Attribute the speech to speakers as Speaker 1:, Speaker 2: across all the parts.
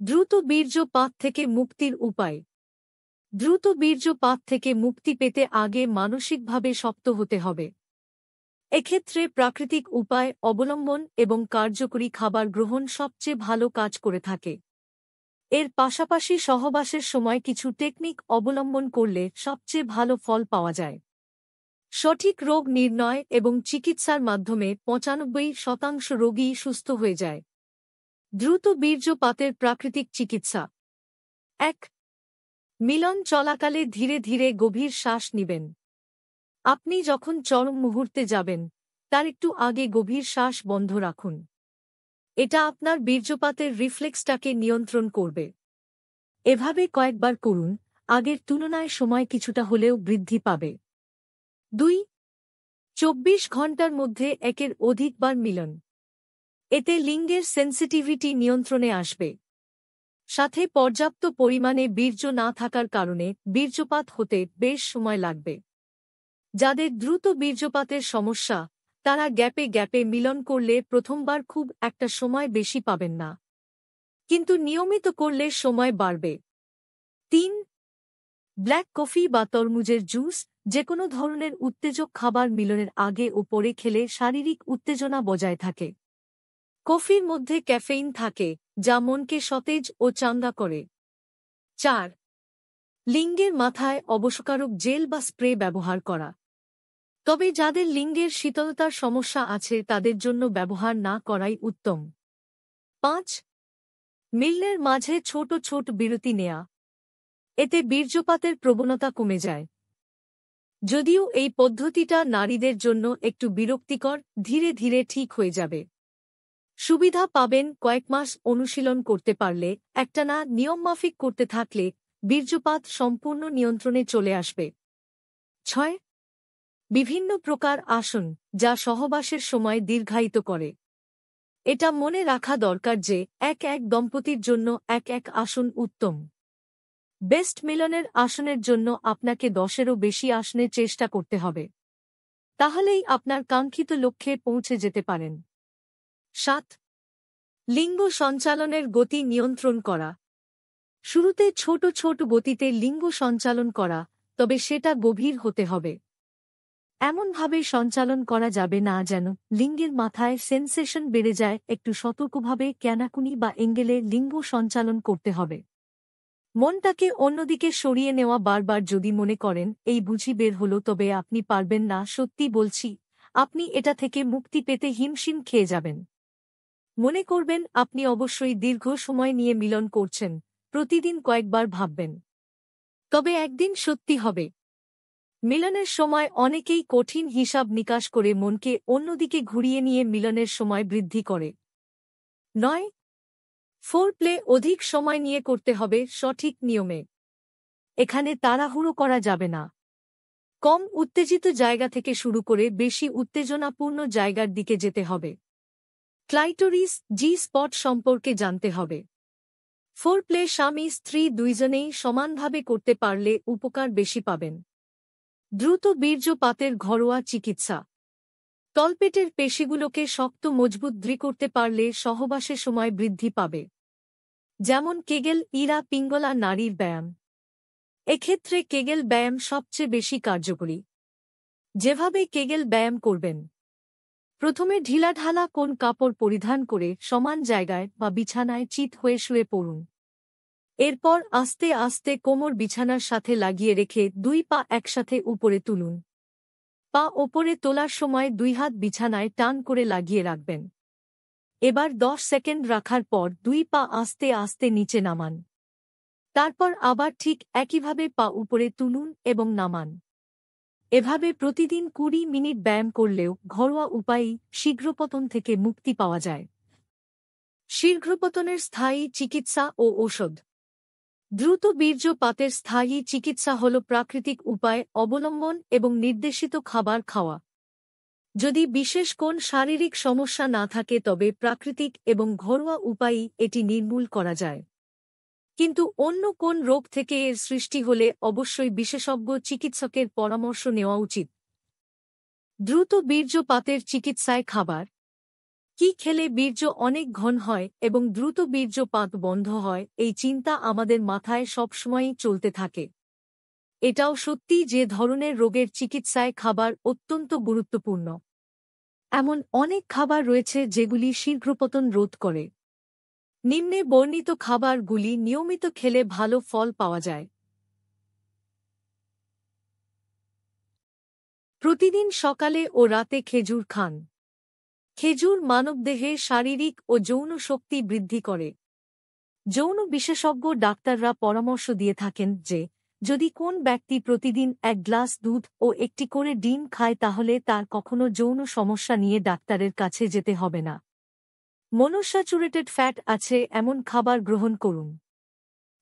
Speaker 1: দ্রুত বীর্যপাত থেকে মুক্তির উপায়। দ্রুত বীর্যপাত থেকে মুক্তি পেতে আগে মানসিকভাবে শক্ত হতে হবে। এক্ষেত্রে প্রাকৃতিক উপায় অবলম্বন এবং কার্যকরী খাবার গ্রহণ সবচেয়ে ভালো কাজ করে থাকে। এর পাশাপাশি সহবাসের সময় কিছু টেকনিক অবলম্বন করলে সবচেয়ে ভালো ফল পাওয়া যায়। সঠিক রোগ নির্ণয় এবং চিকিৎসার মাধ্যমে ৯৫% রোগী সুস্থ হয়ে যায়। দ্রুত বীর্যপাতের প্রাকৃতিক চিকিৎসা। ১. মিলন চলাকালে ধীরে ধীরে গভীর শ্বাস নিবেন। আপনি যখন চরম মুহূর্তে যাবেন তার একটু আগে গভীর শ্বাস বন্ধ রাখুন। এটা আপনার বীর্যপাতের রিফ্লেক্সটাকে নিয়ন্ত্রণ করবে। এভাবে কয়েকবার করুন, আগের তুলনায় সময় কিছুটা হলেও বৃদ্ধি পাবে। ২. ২৪ ঘণ্টার মধ্যে একের অধিকবার মিলন। এতে লিঙ্গের সেন্সিটিভিটি নিয়ন্ত্রণে আসবে। সাথে পর্যাপ্ত পরিমাণে বীর্য না থাকার কারণে বীর্যপাত হতে বেশ সময় লাগবে। যাদের দ্রুত বীর্যপাতের সমস্যা তারা গ্যাপে গ্যাপে মিলন করলে প্রথমবার খুব একটা সময় বেশি পাবেন না, কিন্তু নিয়মিত করলে সময় বাড়বে। ৩. ব্ল্যাক কফি বা তরমুজের জুস যেকোনো ধরনের উত্তেজক খাবার মিলনের আগে ও পরে খেলে শারীরিক উত্তেজনা বজায় থাকে। কফির মধ্যে ক্যাফেইন থাকে যা মনকে সতেজ ও চাঙ্গা করে। ৪. লিঙ্গের মাথায় অবশকারক জেল বা স্প্রে ব্যবহার করা। তবে যাদের লিঙ্গের শীতলতার সমস্যা আছে তাদের জন্য ব্যবহার না করাই উত্তম। ৫. মিলনের মাঝে ছোট ছোট বিরতি নেয়া। এতে বীর্যপাতের প্রবণতা কমে যায়। যদিও এই পদ্ধতিটা নারীদের জন্য একটু বিরক্তিকর, ধীরে ধীরে ঠিক হয়ে যাবে। সুবিধা পাবেন কয়েক মাস অনুশীলন করতে পারলে। একটানা নিয়মমাফিক করতে থাকলে বীর্যপাত সম্পূর্ণ নিয়ন্ত্রণে চলে আসবে। ৬. বিভিন্ন প্রকার আসন যা সহবাসের সময় দীর্ঘায়িত করে। এটা মনে রাখা দরকার যে এক এক দম্পতির জন্য এক এক আসন উত্তম। বেস্ট মিলনের আসনের জন্য আপনাকে ১০-এরও বেশি আসনের চেষ্টা করতে হবে। তাহলেই আপনার কাঙ্ক্ষিত লক্ষ্যে পৌঁছে যেতে পারেন। ৭. লিঙ্গ সঞ্চালনের গতি নিয়ন্ত্রণ করা। শুরুতে ছোট ছোট গতিতে লিঙ্গ সঞ্চালন করা, তবে সেটা গভীর হতে হবে। এমনভাবে সঞ্চালন করা যাবে না যেন লিঙ্গের মাথায় সেন্সেশন বেড়ে যায়। একটু সতর্কভাবে ক্যানাকুনি বা এঙ্গেলে লিঙ্গ সঞ্চালন করতে হবে। মনটাকে অন্যদিকে সরিয়ে নেওয়া বারবার যদি মনে করেন এই বুঝি বের হলো, তবে আপনি পারবেন না। সত্যি বলছি, আপনি এটা থেকে মুক্তি পেতে হিমশিম খেয়ে যাবেন। মনে করবেন আপনি অবশ্যই দীর্ঘ সময় নিয়ে মিলন করছেন, প্রতিদিন কয়েকবার ভাববেন। তবে একদিন সত্যি হবে। মিলনের সময় অনেকেই কঠিন হিসাব নিকাশ করে মনকে অন্যদিকে ঘুরিয়ে নিয়ে মিলনের সময় বৃদ্ধি করে। ৯. ফোরপ্লে অধিক সময় নিয়ে করতে হবে সঠিক নিয়মে। এখানে তাড়াহুড়ো করা যাবে না। কম উত্তেজিত জায়গা থেকে শুরু করে বেশি উত্তেজনাপূর্ণ জায়গার দিকে যেতে হবে। ক্লাইটোরিস, জি স্পট সম্পর্কে জানতে হবে। ফোরপ্লে স্বামী স্ত্রী দুইজনেই সমানভাবে করতে পারলে উপকার বেশি পাবেন। দ্রুত বীর্যপাতের ঘরোয়া চিকিৎসা। তলপেটের পেশিগুলোকে শক্ত মজবুত দৃঢ় করতে পারলে সহবাসের সময় বৃদ্ধি পাবে। যেমন কেগেল, ইরা পিঙ্গলা নারীর ব্যায়াম। এক্ষেত্রে কেগেল ব্যায়াম সবচেয়ে বেশি কার্যকরী। যেভাবে কেগেল ব্যায়াম করবেন: প্রথমে ঢিলাঢালা কোন কাপড় পরিধান করে সমান জায়গায় বা বিছানায় চিত হয়ে শুয়ে পড়ুন। এরপর আস্তে আস্তে কোমর বিছানার সাথে লাগিয়ে রেখে ২ পা একসাথে উপরে তুলুন। পা ওপরে তোলার সময় ২ হাত বিছানায় টান করে লাগিয়ে রাখবেন। এবার ১০ সেকেন্ড রাখার পর ২ পা আস্তে আস্তে নিচে নামান। তারপর আবার ঠিক একইভাবে পা উপরে তুলুন এবং নামান। এভাবে প্রতিদিন ২০ মিনিট ব্যায়াম করলেও ঘরোয়া উপায়েই শীঘ্রপতন থেকে মুক্তি পাওয়া যায়। শীঘ্রপতনের স্থায়ী চিকিৎসা ও ঔষধ। দ্রুত বীর্যপাতের স্থায়ী চিকিৎসা হল প্রাকৃতিক উপায় অবলম্বন এবং নির্দেশিত খাবার খাওয়া। যদি বিশেষ কোন শারীরিক সমস্যা না থাকে তবে প্রাকৃতিক এবং ঘরোয়া উপায়েই এটি নির্মূল করা যায়। কিন্তু অন্য কোন রোগ থেকে এর সৃষ্টি হলে অবশ্যই বিশেষজ্ঞ চিকিৎসকের পরামর্শ নেওয়া উচিত। দ্রুত বীর্যপাতের চিকিৎসায় খাবার। কি খেলে বীর্য অনেক ঘন হয় এবং দ্রুত বীর্যপাত বন্ধ হয়, এই চিন্তা আমাদের মাথায় সবসময়ই চলতে থাকে। এটাও সত্যি যে ধরনের রোগের চিকিৎসায় খাবার অত্যন্ত গুরুত্বপূর্ণ। এমন অনেক খাবার রয়েছে যেগুলি শীঘ্রপতন রোধ করে। নিম্নে বর্ণিত খাবারগুলি নিয়মিত খেলে ভালো ফল পাওয়া যায়। প্রতিদিন সকালে ও রাতে খেজুর খান। খেজুর মানবদেহে শারীরিক ও যৌন শক্তি বৃদ্ধি করে। যৌন বিশেষজ্ঞ ডাক্তাররা পরামর্শ দিয়ে থাকেন যে যদি কোন ব্যক্তি প্রতিদিন 1 গ্লাস দুধ ও একটি করে ডিম খায় তাহলে তার কখনো যৌন সমস্যা নিয়ে ডাক্তারের কাছে যেতে হবে না। মনোস্যাচুরেটেড ফ্যাট আছে এমন খাবার গ্রহণ করুন,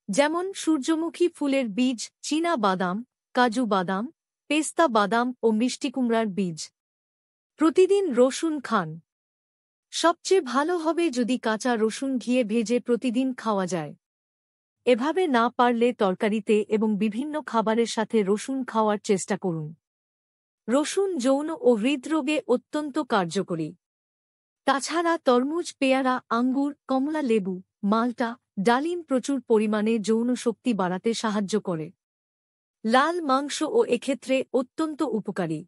Speaker 1: যেমন সূর্যমুখী ফুলের বীজ, চীনা বাদাম, কাজু বাদাম, পেস্তা বাদাম ও মিষ্টি কুমড়ার বীজ। প্রতিদিন রসুন খান। সবচেয়ে ভালো হবে যদি কাঁচা রসুন ঘিয়ে ভেজে প্রতিদিন খাওয়া যায়। এভাবে না পারলে তরকারিতে এবং বিভিন্ন খাবারের সাথে রসুন খাওয়ার চেষ্টা করুন। রসুন যৌন ও হৃদরোগে অত্যন্ত কার্যকরী। তাছাড়া তরমুজ, পেয়ারা, আঙ্গুর, কমলা লেবু, মাল্টা, ডালিম প্রচুর পরিমাণে যৌন শক্তি বাড়াতে সাহায্য করে। লাল মাংস ও এক্ষেত্রে অত্যন্ত উপকারী।